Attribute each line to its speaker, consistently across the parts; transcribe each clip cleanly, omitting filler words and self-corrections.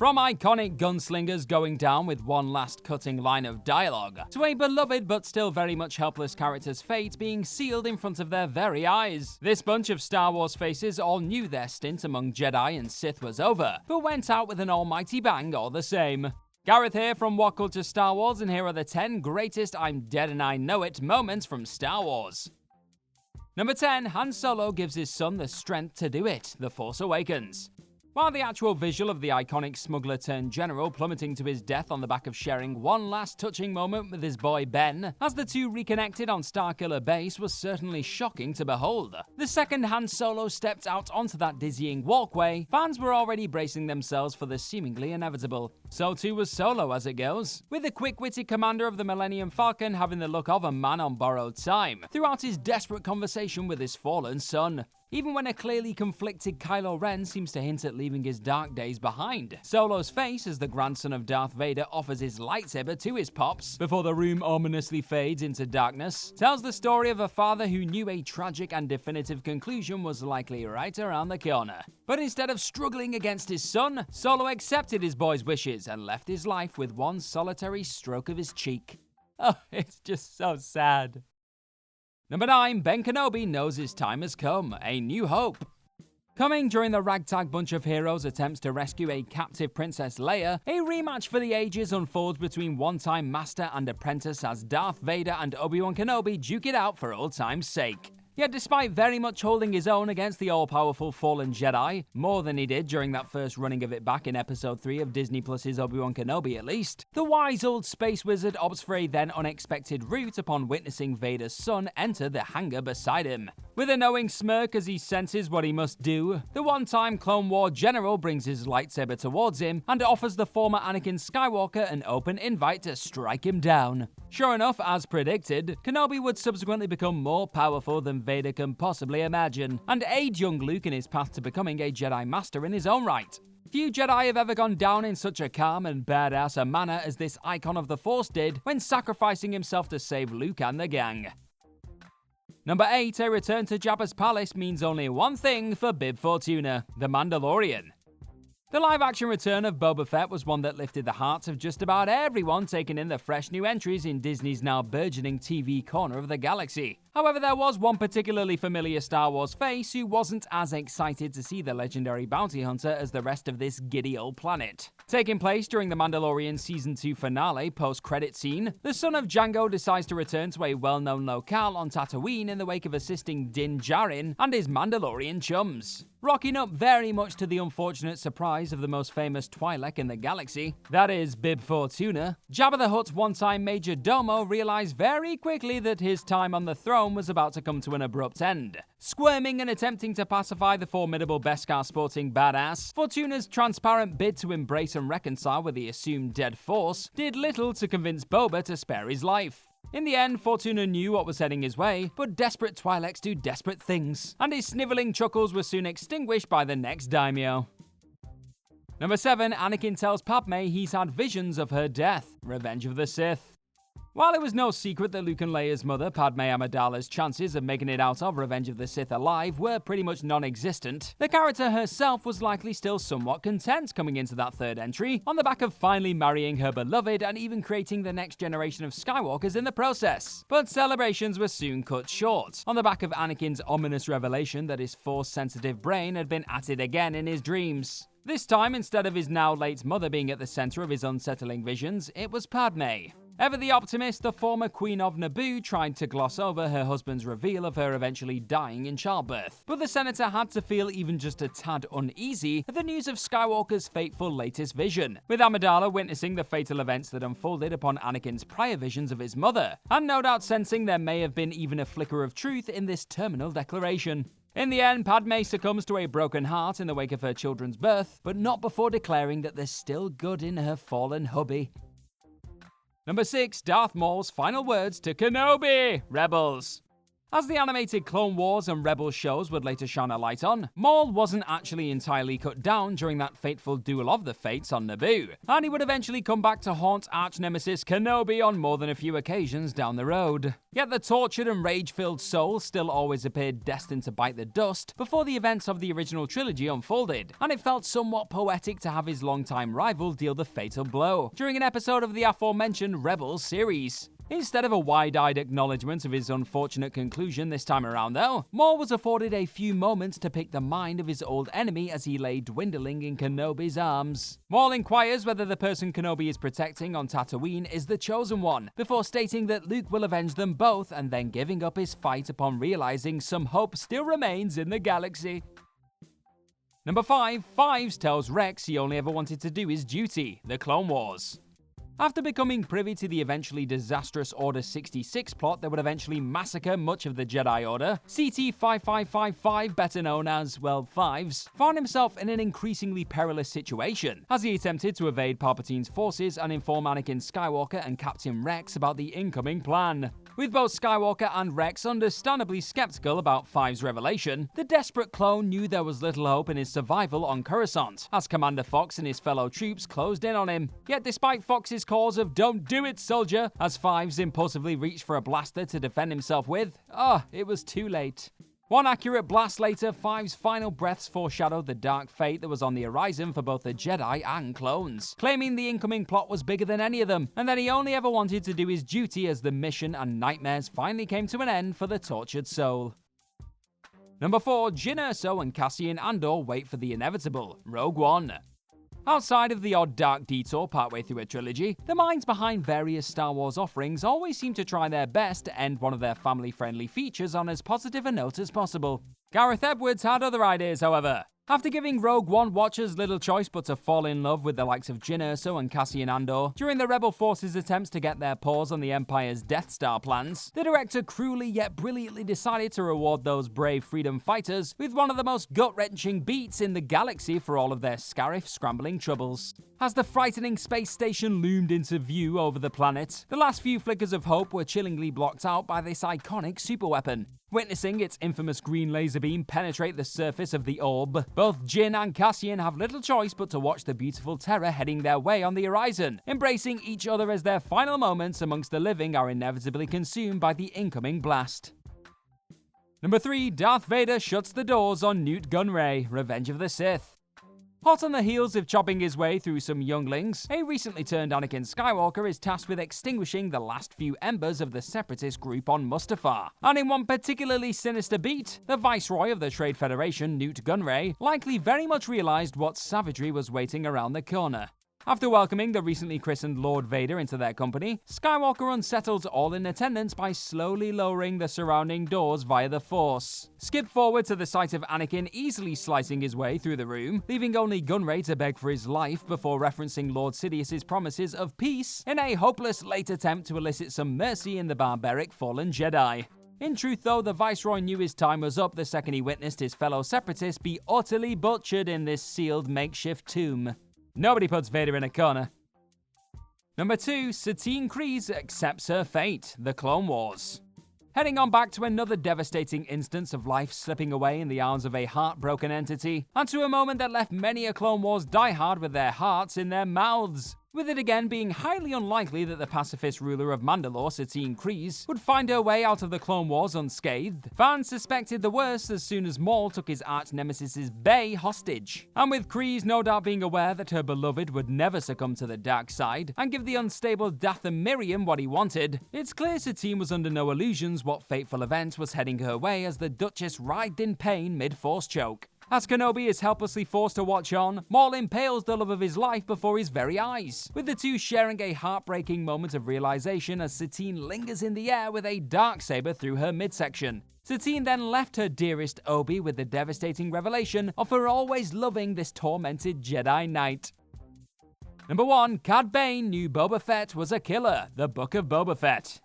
Speaker 1: From iconic gunslingers going down with one last cutting line of dialogue, to a beloved but still very much helpless character's fate being sealed in front of their very eyes. This bunch of Star Wars faces all knew their stint among Jedi and Sith was over, but went out with an almighty bang all the same. Gareth here from What Culture Star Wars, and here are the 10 greatest I'm dead and I know it moments from Star Wars. Number 10, Han Solo gives his son the strength to do it, The Force Awakens. While the actual visual of the iconic smuggler-turned-general plummeting to his death on the back of sharing one last touching moment with his boy Ben, as the two reconnected on Starkiller Base, was certainly shocking to behold. The second Han Solo stepped out onto that dizzying walkway, fans were already bracing themselves for the seemingly inevitable. So too was Solo, as it goes, with the quick-witted commander of the Millennium Falcon having the look of a man on borrowed time, throughout his desperate conversation with his fallen son. Even when a clearly conflicted Kylo Ren seems to hint at leaving his dark days behind, Solo's face as the grandson of Darth Vader offers his lightsaber to his pops before the room ominously fades into darkness, tells the story of a father who knew a tragic and definitive conclusion was likely right around the corner. But instead of struggling against his son, Solo accepted his boy's wishes and left his life with one solitary stroke of his cheek. Oh, it's just so sad. Number 9, Ben Kenobi knows his time has come, A New Hope. Coming during the ragtag bunch of heroes' attempts to rescue a captive Princess Leia, a rematch for the ages unfolds between one-time master and apprentice as Darth Vader and Obi-Wan Kenobi duke it out for old time's sake. Yet despite very much holding his own against the all-powerful fallen Jedi, more than he did during that first running of it back in Episode 3 of Disney Plus's Obi-Wan Kenobi at least, the wise old space wizard opts for a then unexpected route upon witnessing Vader's son enter the hangar beside him. With a knowing smirk as he senses what he must do, the one-time Clone War general brings his lightsaber towards him and offers the former Anakin Skywalker an open invite to strike him down. Sure enough, as predicted, Kenobi would subsequently become more powerful than Vader can possibly imagine, and aid young Luke in his path to becoming a Jedi Master in his own right. Few Jedi have ever gone down in such a calm and badass a manner as this icon of the Force did when sacrificing himself to save Luke and the gang. Number 8, a return to Jabba's palace means only one thing for Bib Fortuna, The Mandalorian. The live-action return of Boba Fett was one that lifted the hearts of just about everyone taking in the fresh new entries in Disney's now burgeoning TV corner of the galaxy. However, there was one particularly familiar Star Wars face who wasn't as excited to see the legendary bounty hunter as the rest of this giddy old planet. Taking place during the Mandalorian Season 2 finale post-credit scene, the son of Jango decides to return to a well-known locale on Tatooine in the wake of assisting Din Djarin and his Mandalorian chums, rocking up very much to the unfortunate surprise of the most famous Twi'lek in the galaxy, that is, Bib Fortuna. Jabba the Hutt's one-time Major Domo realized very quickly that his time on the throne was about to come to an abrupt end. Squirming and attempting to pacify the formidable Beskar sporting badass, Fortuna's transparent bid to embrace and reconcile with the assumed dead Force did little to convince Boba to spare his life. In the end, Fortuna knew what was heading his way, but desperate Twi'leks do desperate things, and his sniveling chuckles were soon extinguished by the next daimyo. Number 7, Anakin tells Padme he's had visions of her death, Revenge of the Sith. While it was no secret that Luke and Leia's mother, Padme Amidala's chances of making it out of Revenge of the Sith alive were pretty much non-existent, the character herself was likely still somewhat content coming into that third entry, on the back of finally marrying her beloved and even creating the next generation of Skywalkers in the process. But celebrations were soon cut short, on the back of Anakin's ominous revelation that his Force-sensitive brain had been at it again in his dreams. This time, instead of his now late mother being at the center of his unsettling visions, it was Padme. Ever the optimist, the former Queen of Naboo tried to gloss over her husband's reveal of her eventually dying in childbirth, but the senator had to feel even just a tad uneasy at the news of Skywalker's fateful latest vision, with Amidala witnessing the fatal events that unfolded upon Anakin's prior visions of his mother, and no doubt sensing there may have been even a flicker of truth in this terminal declaration. In the end, Padme succumbs to a broken heart in the wake of her children's birth, but not before declaring that there's still good in her fallen hubby. Number 6, Darth Maul's final words to Kenobi, Rebels. As the animated Clone Wars and Rebels shows would later shine a light on, Maul wasn't actually entirely cut down during that fateful duel of the fates on Naboo, and he would eventually come back to haunt arch-nemesis Kenobi on more than a few occasions down the road. Yet the tortured and rage-filled soul still always appeared destined to bite the dust before the events of the original trilogy unfolded, and it felt somewhat poetic to have his longtime rival deal the fatal blow during an episode of the aforementioned Rebels series. Instead of a wide-eyed acknowledgement of his unfortunate conclusion this time around though, Maul was afforded a few moments to pick the mind of his old enemy as he lay dwindling in Kenobi's arms. Maul inquires whether the person Kenobi is protecting on Tatooine is the Chosen One, before stating that Luke will avenge them both and then giving up his fight upon realizing some hope still remains in the galaxy. Number 5, Fives tells Rex he only ever wanted to do his duty, the Clone Wars. After becoming privy to the eventually disastrous Order 66 plot that would eventually massacre much of the Jedi Order, CT-5555, better known as, well, Fives, found himself in an increasingly perilous situation as he attempted to evade Palpatine's forces and inform Anakin Skywalker and Captain Rex about the incoming plan. With both Skywalker and Rex understandably skeptical about Fives' revelation, the desperate clone knew there was little hope in his survival on Coruscant, as Commander Fox and his fellow troops closed in on him. Yet despite Fox's calls of "Don't do it, soldier," as Fives impulsively reached for a blaster to defend himself with, it was too late. One accurate blast later, Fives' final breaths foreshadowed the dark fate that was on the horizon for both the Jedi and clones, claiming the incoming plot was bigger than any of them, and that he only ever wanted to do his duty as the mission and nightmares finally came to an end for the tortured soul. Number 4, Jyn Erso and Cassian Andor wait for the inevitable, Rogue One. Outside of the odd dark detour partway through a trilogy, the minds behind various Star Wars offerings always seem to try their best to end one of their family-friendly features on as positive a note as possible. Gareth Edwards had other ideas, however. After giving Rogue One watchers little choice but to fall in love with the likes of Jyn Erso and Cassian Andor during the Rebel Force's attempts to get their paws on the Empire's Death Star plans, the director cruelly yet brilliantly decided to reward those brave freedom fighters with one of the most gut-wrenching beats in the galaxy for all of their Scarif scrambling troubles. As the frightening space station loomed into view over the planet, the last few flickers of hope were chillingly blocked out by this iconic superweapon. Witnessing its infamous green laser beam penetrate the surface of the orb, both Jyn and Cassian have little choice but to watch the beautiful terror heading their way on the horizon, embracing each other as their final moments amongst the living are inevitably consumed by the incoming blast. Number 3, Darth Vader shuts the doors on NUTE Gunray, Revenge of the Sith. Hot on the heels of chopping his way through some younglings, a recently turned Anakin Skywalker is tasked with extinguishing the last few embers of the separatist group on Mustafar. And in one particularly sinister beat, the Viceroy of the Trade Federation, NUTE Gunray, likely very much realized what savagery was waiting around the corner. After welcoming the recently christened Lord Vader into their company, Skywalker unsettles all in attendance by slowly lowering the surrounding doors via the Force. Skip forward to the sight of Anakin easily slicing his way through the room, leaving only Gunray to beg for his life before referencing Lord Sidious's promises of peace in a hopeless late attempt to elicit some mercy in the barbaric fallen Jedi. In truth though, the Viceroy knew his time was up the second he witnessed his fellow separatists be utterly butchered in this sealed makeshift tomb. Nobody puts Vader in a corner. Number 2, Satine Kryze accepts her fate, the Clone Wars. Heading on back to another devastating instance of life slipping away in the arms of a heartbroken entity, and to a moment that left many a Clone Wars diehard with their hearts in their mouths. With it again being highly unlikely that the pacifist ruler of Mandalore, Satine Kryze, would find her way out of the Clone Wars unscathed, fans suspected the worst as soon as Maul took his arch-nemesis' Bay hostage. And with Kryze no doubt being aware that her beloved would never succumb to the dark side, and give the unstable Datham Miriam what he wanted, it's clear Satine was under no illusions what fateful event was heading her way as the Duchess writhed in pain mid-Force choke. As Kenobi is helplessly forced to watch on, Maul impales the love of his life before his very eyes, with the two sharing a heartbreaking moment of realization as Satine lingers in the air with a darksaber through her midsection. Satine then left her dearest Obi with the devastating revelation of her always loving this tormented Jedi Knight. Number 1, Cad Bane knew Boba Fett was a killer, the Book of Boba Fett.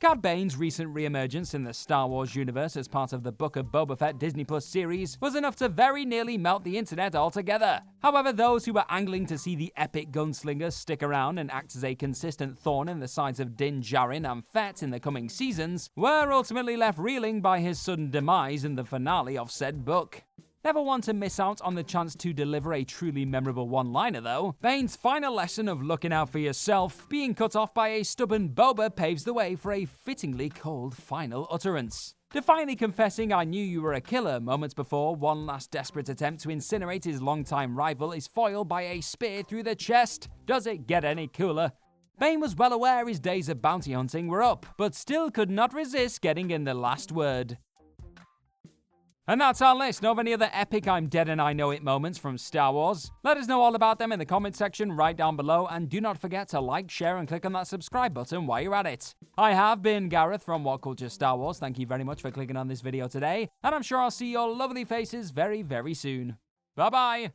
Speaker 1: Cad Bane's recent re-emergence in the Star Wars universe as part of the Book of Boba Fett Disney Plus series was enough to very nearly melt the internet altogether. However, those who were angling to see the epic gunslinger stick around and act as a consistent thorn in the sides of Din Djarin and Fett in the coming seasons were ultimately left reeling by his sudden demise in the finale of said book. Never one to miss out on the chance to deliver a truly memorable one-liner though, Bane's final lesson of looking out for yourself being cut off by a stubborn Boba paves the way for a fittingly cold final utterance. Defiantly confessing "I knew you were a killer" moments before one last desperate attempt to incinerate his longtime rival is foiled by a spear through the chest. Does it get any cooler? Bane was well aware his days of bounty hunting were up, but still could not resist getting in the last word. And that's our list of any other epic I'm dead and I know it moments from Star Wars. Let us know all about them in the comment section right down below, and do not forget to like, share, and click on that subscribe button while you're at it. I have been Gareth from What Culture Star Wars. Thank you very much for clicking on this video today, and I'm sure I'll see your lovely faces very, very soon. Bye bye!